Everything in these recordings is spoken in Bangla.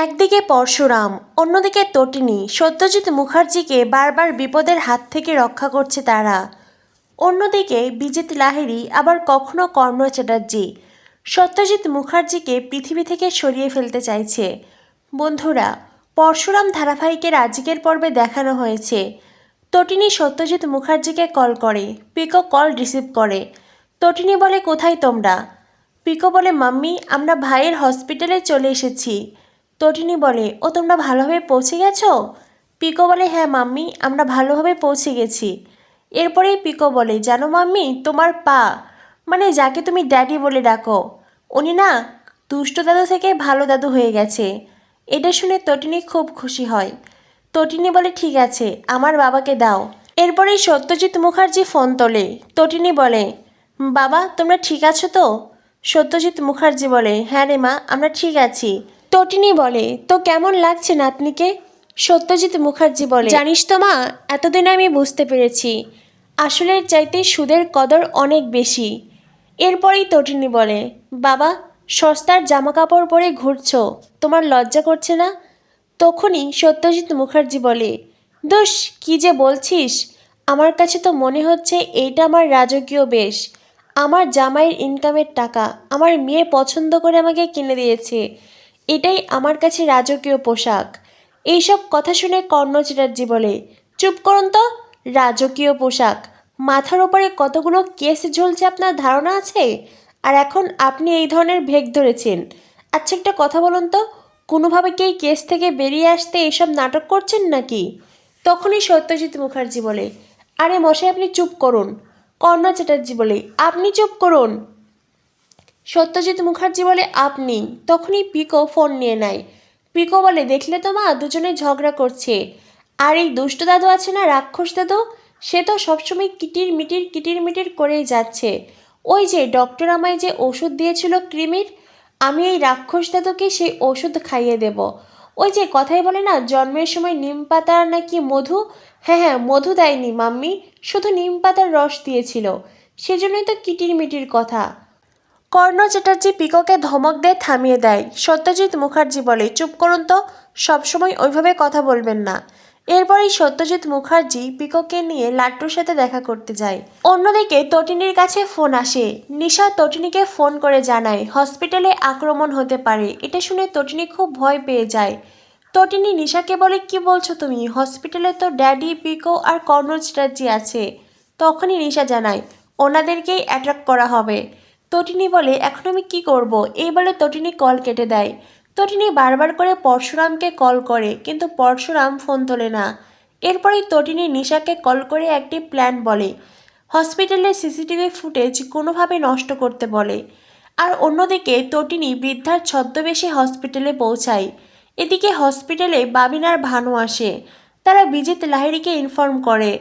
একদিকে পরশুরাম, অন্যদিকে তটিনী। সত্যজিৎ মুখার্জিকে বারবার বিপদের হাত থেকে রক্ষা করছে তারা। অন্যদিকে বিজিত লাহিড়ী, আবার কখনো কর্ণ চ্যাটার্জি সত্যজিৎ মুখার্জিকে পৃথিবী থেকে সরিয়ে ফেলতে চাইছে। বন্ধুরা, পরশুরাম ধারাবাহিকের আজকের পর্বে দেখানো হয়েছে তটিনী সত্যজিৎ মুখার্জিকে কল করে, পিকো কল রিসিভ করে। তটিনী বলে, কোথায় তোমরা? পিকো বলে, মাম্মি আমরা ভাইয়ের হসপিটালে চলে এসেছি। তটিনী বলে, ও তোমরা ভালোভাবে পৌঁছে গেছো? পিকো বলে, হ্যাঁ মাম্মি আমরা ভালোভাবে পৌঁছে গেছি। এরপরেই পিকো বলে, জানো মাম্মি, তোমার পা, মানে যাকে তুমি ড্যাডি বলে ডাকো, উনি না দুষ্ট দাদু থেকে ভালো দাদু হয়ে গেছে। এটা শুনে তটিনী খুব খুশি হয়। তটিনী বলে, ঠিক আছে আমার বাবাকে দাও। এরপরেই সত্যজিৎ মুখার্জি ফোন তোলে। তটিনী বলে, বাবা তোমরা ঠিক আছো তো? সত্যজিৎ মুখার্জি বলে, হ্যাঁ রে মা আমরা ঠিক আছি। তটিনী বলে, তো কেমন লাগছে নাতনিকে? সত্যজিৎ মুখার্জি বলে, জানিস তো মা, এতদিন আমি বুঝতে পেরেছি আসলের চাইতে সুদের কদর অনেক বেশি। এরপরেই তটিনী বলে, বাবা সস্তার জামা কাপড় পরে ঘুরছো, তোমার লজ্জা করছে না? তখনই সত্যজিৎ মুখার্জি বলে, দোষ কী যে বলছিস, আমার কাছে তো মনে হচ্ছে এইটা আমার রাজকীয় বেশ। আমার জামাইয়ের ইনকামের টাকা আমার মেয়ে পছন্দ করে আমাকে কিনে দিয়েছে, এটাই আমার কাছে রাজকীয় পোশাক। এইসব কথা শুনে কর্ণ চ্যাটার্জি বলে, চুপ করুন তো, রাজকীয় পোশাক, মাথার ওপরে কতগুলো কেস ঝুলছে আপনার ধারণা আছে? আর এখন আপনি এই ধরনের ভেগ ধরেছেন। আচ্ছা একটা কথা বলুন তো, কোনোভাবে কি এই কেস থেকে বেরিয়ে আসতে এসব নাটক করছেন নাকি? তখনই সত্যজিৎ মুখার্জি বলে, আরে মশাই আপনি চুপ করুন। কর্ণ চ্যাটার্জি বলে, আপনি চুপ করুন। সত্যজিৎ মুখার্জি বলে, আপনি। তখনই পিকো ফোন নিয়ে নেয়। পিকো বলে, দেখলে তো মা দুজনে ঝগড়া করছে। আর এই দুষ্ট দাদু আছে না রাক্ষস দাদু, সে তো সবসময় কিটির মিটির করেই যাচ্ছে। ওই যে ডক্টর আমায় যে ওষুধ দিয়েছিল কৃমির, আমি এই রাক্ষস দাদুকে সেই ওষুধ খাইয়ে দেব। ওই যে কথাই বলে না জন্মের সময় নিম পাতা নাকি মধু, হ্যাঁ হ্যাঁ মধু দেয়নি মাম্মি, শুধু নিম পাতার রস দিয়েছিল, সেজন্যই তো কিটির কথা। কর্ণ চ্যাটার্জি পিকোকে ধমক দিয়ে থামিয়ে দেয়। সত্যজিৎ মুখার্জি বলে, চুপ করুন তো, সবসময় ওইভাবে কথা বলবেন না। এরপরেই সত্যজিৎ মুখার্জি পিকোকে নিয়ে লাট্টুর সাথে দেখা করতে যায়। অন্যদিকে তটিনীর কাছে ফোন আসে। নিশা তটিনীকে ফোন করে জানায় হসপিটালে আক্রমণ হতে পারে। এটা শুনে তটিনী খুব ভয় পেয়ে যায়। তটিনী নিশাকে বলে, কি বলছো তুমি, হসপিটালে তো ড্যাডি, পিকো আর কর্ণ চ্যাটার্জি আছে। তখনই নিশা জানায় ওনাদেরকেই অ্যাট্রাক করা হবে। তটিনী বলে, এখন আমি কি করব? এই বলে তটিনী কল কেটে দেয়। তটিনী বারবার করে পরশুরামকে কল করে, কিন্তু পরশুরাম ফোন তোলে না। এরপরেই তটিনী নিশাকে কল করে একটি প্ল্যান বলে। হসপিটালের সিসিটিভি ফুটেজ কোনোভাবে নষ্ট করতে বলে। আর অন্যদিকে তটিনী বৃদ্ধার ছদ্মবেশে হসপিটালে পৌঁছায়। এদিকে হসপিটালে বাবিন আর ভানু আসে। তারা বিজিত লাহিড়ীকে ইনফর্ম করে।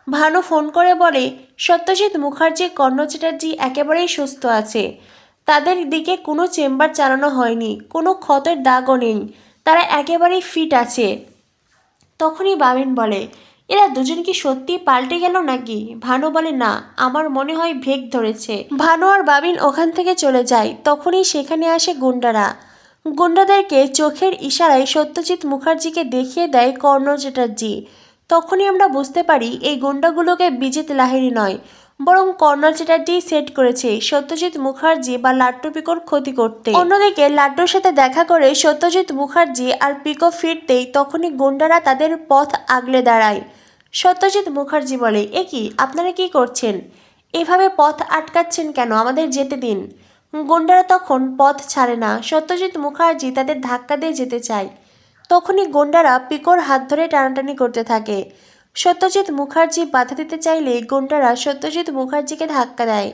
ভানু ফোন করে বলে, সত্যজিৎ মুখার্জি, কর্ণ চ্যাটার্জি একেবারেই সুস্থ আছে। তাদের দিকে কোনো চেম্বার চালানো হয়নি, কোনো ক্ষতের দাগও নেই, তারা একেবারেই ফিট আছে। তখনই বাবিন বলে, এরা দুজন কি সত্যি পাল্টে গেল নাকি? ভানু বলে, না আমার মনে হয় ভেগ ধরেছে। ভানু আর বাবিন ওখান থেকে চলে যায়। তখনই সেখানে আসে গুন্ডারা। গুন্ডাদেরকে চোখের ইশারায় সত্যজিৎ মুখার্জিকে দেখিয়ে দেয় কর্ণ চ্যাটার্জি। তখনই আমরা বুঝতে পারি এই গুন্ডাগুলোকে বিজিত লাহিড়ী নয়, বরং কর্ণ চ্যাটার্জি সেট করেছে সত্যজিৎ মুখার্জি বা লাট্টু পিকোর ক্ষতি করতে। অন্যদিকে লাড্ডুর সাথে দেখা করে সত্যজিৎ মুখার্জি আর পিকো ফিরতেই তখনই গুন্ডারা তাদের পথ আগলে দাঁড়ায়। সত্যজিৎ মুখার্জি বলে, এ কি আপনারা কি করছেন? এভাবে পথ আটকাচ্ছেন কেন, আমাদের যেতে দিন। গুন্ডারা তখন পথ ছাড়ে না। সত্যজিৎ মুখার্জি তাদের ধাক্কা দিয়ে যেতে চায়। তখনই গুন্ডারা পিকোর হাত ধরে টানাটানি করতে থাকে। সত্যজিৎ মুখার্জি বাধা দিতে চাইলে গুন্ডারা সত্যজিৎ মুখার্জিকে ধাক্কা দেয়।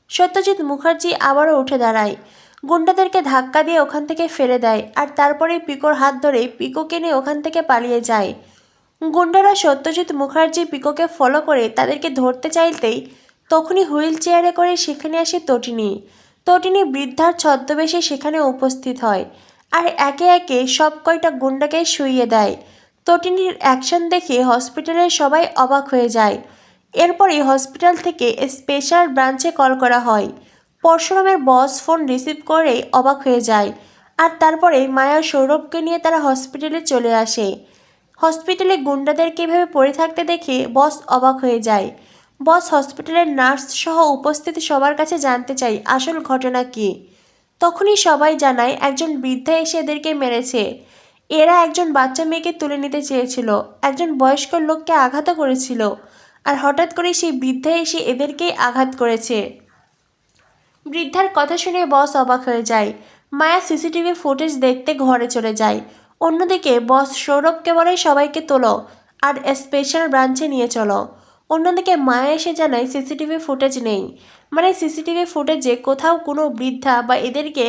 সত্যজিৎ মুখার্জি আবারও উঠে দাঁড়ায়। গুন্ডাদেরকে ধাক্কা দিয়ে ওখান থেকে ফেলে দেয়, আর তারপরে পিকোর হাত ধরে পিকোকে নিয়ে ওখান থেকে পালিয়ে যায়। গুন্ডারা সত্যজিৎ মুখার্জি পিকোকে ফলো করে তাদেরকে ধরতে চাইতেই তখনই হুইল চেয়ারে করে সেখানে আসে তটিনী। তটিনী বৃদ্ধার ছদ্মবেশে সেখানে উপস্থিত হয়, আর একে একে সব কয়টা গুন্ডাকে শুইয়ে দেয়। তটিনীর অ্যাকশন দেখে হসপিটালের সবাই অবাক হয়ে যায়। এরপরে হসপিটাল থেকে স্পেশাল ব্রাঞ্চে কল করা হয়। পরশুরামের বস ফোন রিসিভ করে অবাক হয়ে যায়। আর তারপরে মায়া সৌরভকে নিয়ে তারা হসপিটালে চলে আসে। হসপিটালে গুন্ডাদেরকে এভাবে পড়ে থাকতে দেখে বস অবাক হয়ে যায়। বস হসপিটালের নার্স সহ উপস্থিত সবার কাছে জানতে চায় আসল ঘটনা কী। তখনই সবাই জানায় একজন বৃদ্ধা এসে এদেরকে মেরেছে। এরা একজন বাচ্চা মেয়েকে তুলে নিতে চেয়েছিল, একজন বয়স্ক লোককে আঘাতও করেছিল, আর হঠাৎ করে সেই বৃদ্ধা এসে এদেরকেই আঘাত করেছে। বৃদ্ধার কথা শুনে বস অবাক হয়ে যায়। মায়া সিসিটিভি ফুটেজ দেখতে ঘরে চলে যায়। অন্যদিকে বস সৌরভকে বলে সবাইকে তোলো আর স্পেশাল ব্রাঞ্চে নিয়ে চলো। অন্যদিকে মায়া এসে জানায় সিসিটিভি ফুটেজ নেই, মানে সিসিটিভি ফুটেজে কোথাও কোনো বৃদ্ধা বা এদেরকে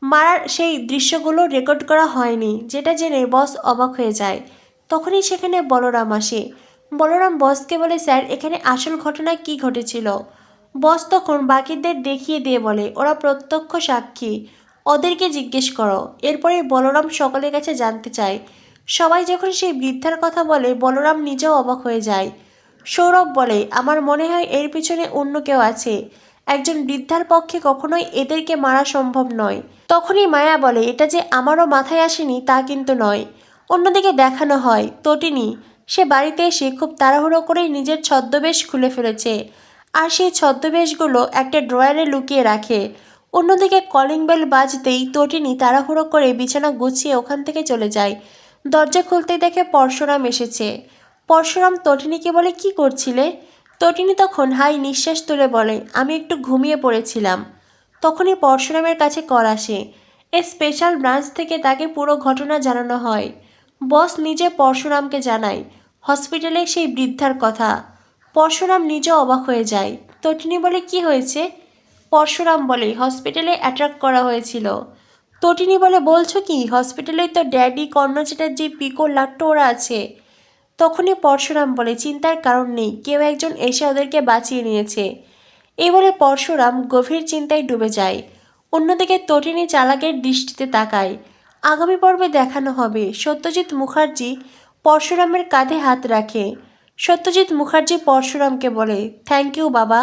মারার সেই দৃশ্যগুলো রেকর্ড করা হয়নি, যেটা জেনে বস অবাক হয়ে যায়। তখনই সেখানে বলরাম আসে। বলরাম বসকে বলে স্যার এখানে আসল ঘটনা কি ঘটেছিল। বস তখন বাকিদের দেখিয়ে দিয়ে বলে ওরা প্রত্যক্ষ সাক্ষী, ওদেরকে জিজ্ঞেস করো। এরপরে বলরাম সকলের কাছে জানতে চায়। সবাই যখন সেই বৃদ্ধার কথা বলে বলরাম নিজেও অবাক হয়ে যায়। সৌরভ বলে আমার মনে হয় এর পিছনে অন্য কেউ আছে, একজন বৃদ্ধার পক্ষে কখনোই এদেরকে মারা সম্ভব নয়। তখনই মায়া বলে এটা যে আমারও মাথায় আসেনি তা কিন্তু নয়। অন্যদিকে দেখানো হয় তটিনী, সে বাড়িতে এসে খুব তাড়াহুড়ো করেই নিজের ছদ্মবেশ খুলে ফেলেছে, আর সেই ছদ্মবেশগুলো একটা ড্রয়ারে লুকিয়ে রাখে। অন্যদিকে কলিং বেল বাজতেই তটিনী তাড়াহুড়ো করে বিছানা গুছিয়ে ওখান থেকে চলে যায়। দরজা খুলতেই দেখে পরশুরাম এসেছে। পরশুরাম তটিনীকে বলে কি করছিলে। তটিনী তখন হাই নিঃশ্বাস তুলে বলে আমি একটু ঘুমিয়ে পড়েছিলাম। তখনই পরশুরামের কাছে কল আসে। এই স্পেশাল ব্রাঞ্চ থেকে তাকে পুরো ঘটনা জানানো হয়। বস নিজে পরশুরামকে জানায় হসপিটালে সেই বৃদ্ধার কথা। পরশুরাম নিজেও অবাক হয়ে যায়। তটিনী বলে কি হয়েছে। পরশুরাম বলে হসপিটালে অ্যাটাক করা হয়েছিল। তটিনী বলে বলছো কি, হসপিটালেই তো ড্যাডি, কর্ণ চ্যাটার্জি, পিকো, লাট্টু ওরা আছে। তখনই পরশুরাম বলে চিন্তার কারণ নেই, কেউ একজন এসে ওদেরকে বাঁচিয়ে নিয়েছে। এই বলে পরশুরাম গভীর চিন্তায় ডুবে যায়। অন্যদিকে তটিনী চালাকের দৃষ্টিতে তাকায়। আগামী পর্বে দেখানো হবে সত্যজিৎ মুখার্জি পরশুরামের কাঁধে হাত রাখে। সত্যজিৎ মুখার্জি পরশুরামকে বলে থ্যাংক ইউ বাবা।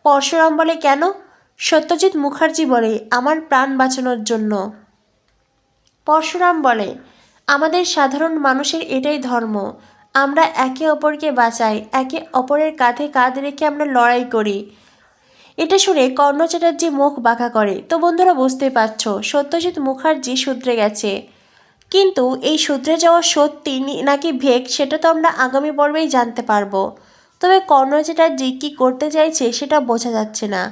পরশুরাম বলে কেন। সত্যজিৎ মুখার্জি বলে আমার প্রাণ বাঁচানোর জন্য। পরশুরাম বলে আমাদের সাধারণ মানুষের এটাই ধর্ম, আমরা একে অপরকে বাঁচাই, একে অপরের কাঁধে কাঁধ রেখে আমরা লড়াই করি। এটা শুনে কর্ণ চ্যাটার্জি মুখ বাঁকা করে। তো বন্ধুরা বুঝতেই পারছো সত্যজিৎ মুখার্জি শুধরে গেছে, কিন্তু এই শুধরে যাওয়া সত্যি নাকি ভেক সেটা তো আমরা আগামী পর্বেই জানতে পারবো। তবে কর্ণ চ্যাটার্জি কী করতে চাইছে সেটা বোঝা যাচ্ছে না।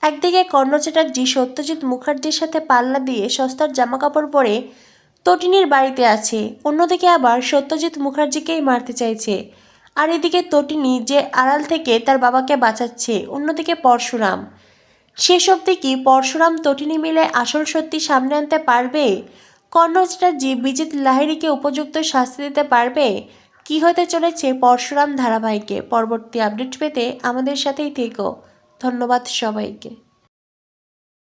একদিকে কর্ণ চ্যাটার্জি সত্যজিৎ মুখার্জির সাথে পাল্লা দিয়ে সস্তার জামাকাপড় পরে তটিনীর বাড়িতে আছে, অন্যদিকে আবার সত্যজিৎ মুখার্জিকেই মারতে চাইছে। আর এদিকে তটিনী যে আড়াল থেকে তার বাবাকে বাঁচাচ্ছে, অন্যদিকে পরশুরাম। শেষ অবধি কি পরশুরাম তটিনী মিলে আসল সত্যি সামনে আনতে পারবে? কর্ণ চ্যাটার্জি বিজিত লাহিড়ীকে উপযুক্ত শাস্তি দিতে পারবে? কি হতে চলেছে পরশুরাম ধারাবাহিকে? পরবর্তী আপডেট পেতে আমাদের সাথেই থেকো। ধন্যবাদ সবাইকে।